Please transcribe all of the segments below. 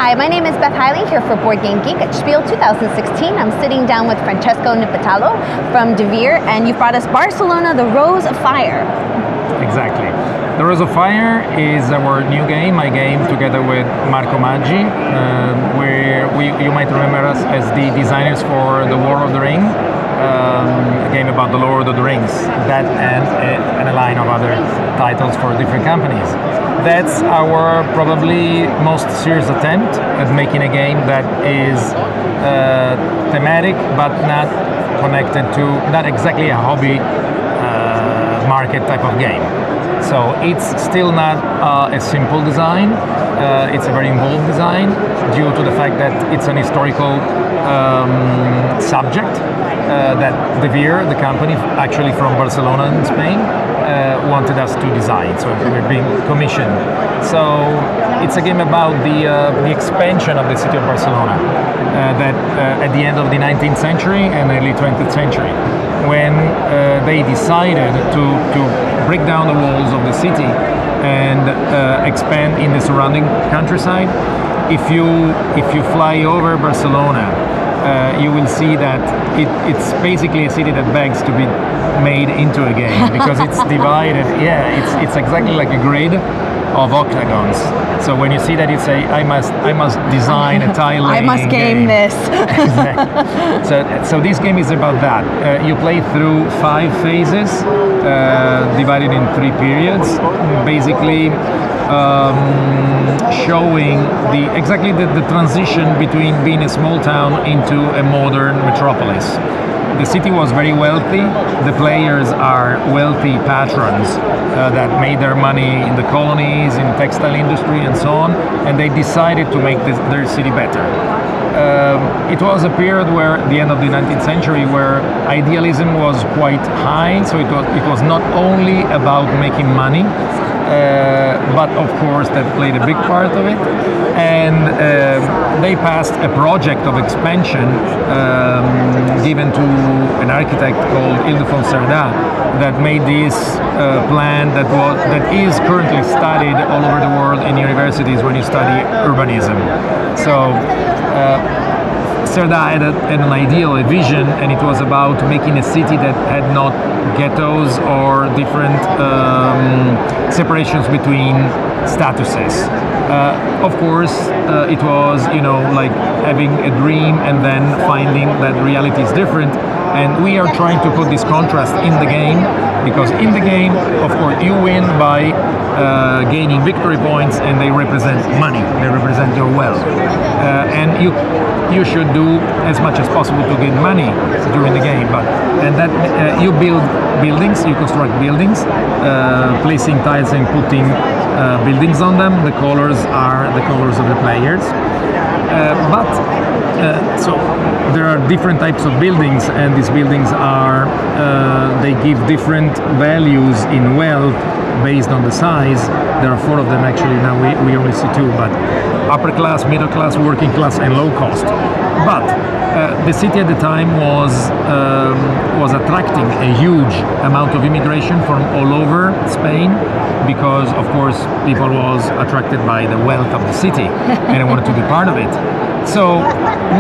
Hi, my name is Beth Hiley here for Board Game Geek at SPIEL 2016. I'm sitting down with Francesco Nepitello from De Veer, and you've brought us Barcelona, The Rose of Fire. Exactly. The Rose of Fire is our new game, my game together with Marco Maggi, where you might remember us as the designers for The War of the Ring, a game about the Lord of the Rings, that and a line of other titles for different companies. That's our probably most serious attempt at making a game that is thematic but not connected to, not exactly a hobby market type of game. So it's still not a simple design. It's a very involved design due to the fact that it's an historical subject that De Veer, the company actually from Barcelona in Spain, wanted us to design. So we're being commissioned. So it's a game about the expansion of the city of Barcelona that at the end of the 19th century and early 20th century, when they decided to break down the walls of the city and expand in the surrounding countryside. If you fly over Barcelona, you will see that it's basically a city that begs to be made into a game because it's divided. Yeah, it's exactly like a grid of octagons. So when you see that, you say, I must design a tile I must game this. Exactly. So this game is about that. You play through 5 phases, divided in 3 periods, basically showing exactly the transition between being a small town into a modern metropolis. The city was very wealthy. The players are wealthy patrons that made their money in the colonies, in the textile industry, and so on. And they decided to make their city better. It was a period where, the end of the 19th century, where idealism was quite high. So it was not only about making money, but of course that played a big part of it. And they passed a project of expansion given to an architect called Ildefonso Cerdà that made this plan that is currently studied all over the world in universities when you study urbanism. So Cerdà had an ideal, a vision, and it was about making a city that had not ghettos or different separations between statuses. Of course, it was, like having a dream and then finding that reality is different. And we are trying to put this contrast in the game, because in the game, of course, you win by gaining victory points, and they represent money. They represent your wealth, and you should do as much as possible to gain money during the game. And that you build buildings, you construct buildings, placing tiles and putting buildings on them. The colors are the colors of the players. So there are different types of buildings, and these buildings are they give different values in wealth based on the size. There are 4 of them actually. Now we only see 2, but upper class, middle class, working class, and low cost. But the city at the time was attracting a huge amount of immigration from all over Spain, because of course people was attracted by the wealth of the city and they wanted to be part of it. So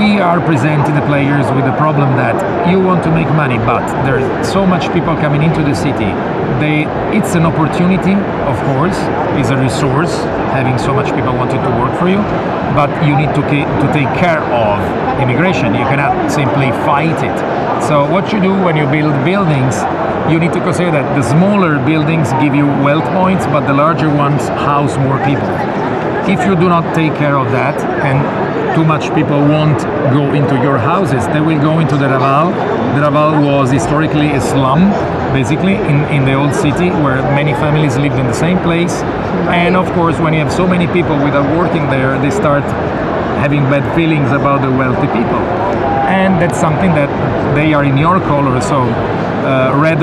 we are presenting the players with the problem that you want to make money, but there's so much people coming into the city. It's an opportunity, of course, it's a resource, having so much people wanting to work for you, but you need to take care of immigration. You cannot simply fight it. So what you do when you build buildings, you need to consider that the smaller buildings give you wealth points, but the larger ones house more people. If you do not take care of that, and too much people won't go into your houses, they will go into the Raval. The Raval was historically a slum, basically, in the old city, where many families lived in the same place. And of course, when you have so many people without working there, they start having bad feelings about the wealthy people. And that's something that they are in your color. So red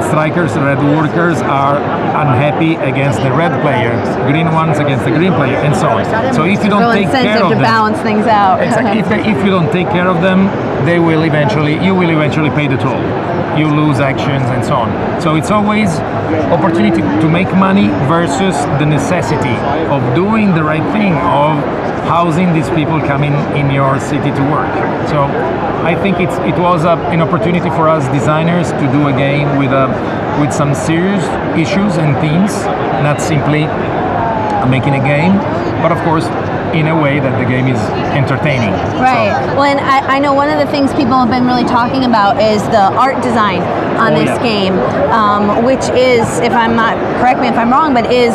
strikers, red workers are unhappy against the red player, green ones against the green player, and so on. So if you don't take care of them, to balance things out. Exactly. If you don't take care of them, you will eventually pay the toll. You lose actions and so on. So it's always opportunity to make money versus the necessity of doing the right thing, of housing these people coming in your city to work. So I think it was an opportunity for us designers to do a game with some serious issues and themes, not simply making a game, but of course in a way that the game is entertaining. Right. So. Well, and I know one of the things people have been really talking about is the art design on this game, which is, if I'm not, correct me if I'm wrong, but is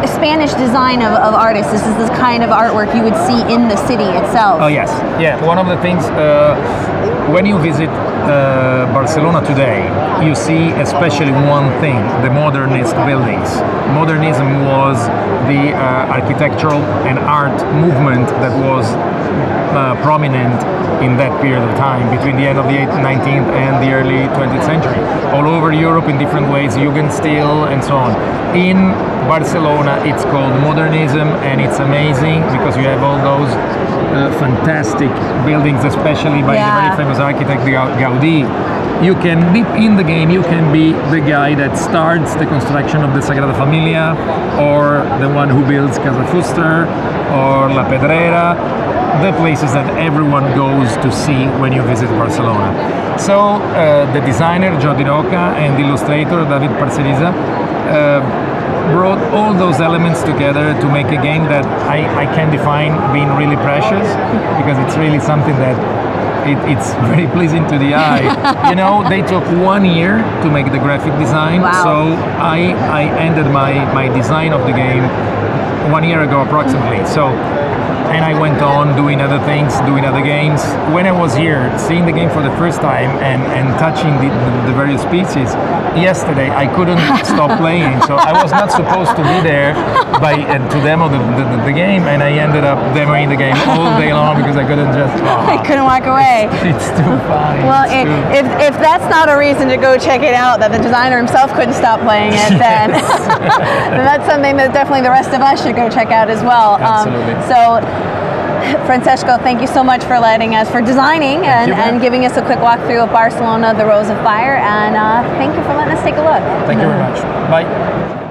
a Spanish design of artists. This is the kind of artwork you would see in the city itself. Oh yes, yeah. One of the things when you visit Barcelona today, you see especially one thing: the modernist buildings. Modernism was the architectural and art movement that was prominent in that period of time, between the end of the 19th and the early 20th century. All over Europe in different ways, Jugendstil and so on. In Barcelona, it's called modernism, and it's amazing because you have all those fantastic buildings, especially by the very famous architect Gaudí. You can be in the game, you can be the guy that starts the construction of the Sagrada Familia, or the one who builds Casa Fuster, or La Pedrera, the places that everyone goes to see when you visit Barcelona. So the designer Jordi Roca and the illustrator David Parceriza brought all those elements together to make a game that I can define being really precious, because it's really something that it's very pleasing to the eye. You know, they took 1 year to make the graphic design. Wow. So I ended my design of the game 1 year ago approximately. So, and I went on doing other things, doing other games. When I was here, seeing the game for the first time and touching the various pieces, yesterday I couldn't stop playing. So I was not supposed to be there to demo the game, and I ended up demoing the game all day long because I couldn't just... I couldn't walk away. It's too fun. Well, if that's not a reason to go check it out, that the designer himself couldn't stop playing it, then, then that's something that definitely the rest of us should go check out as well. Absolutely. So, Francesco, thank you so much for designing and giving us a quick walkthrough of Barcelona, the Rose of Fire, and thank you for letting us take a look. Thank you very much. Bye.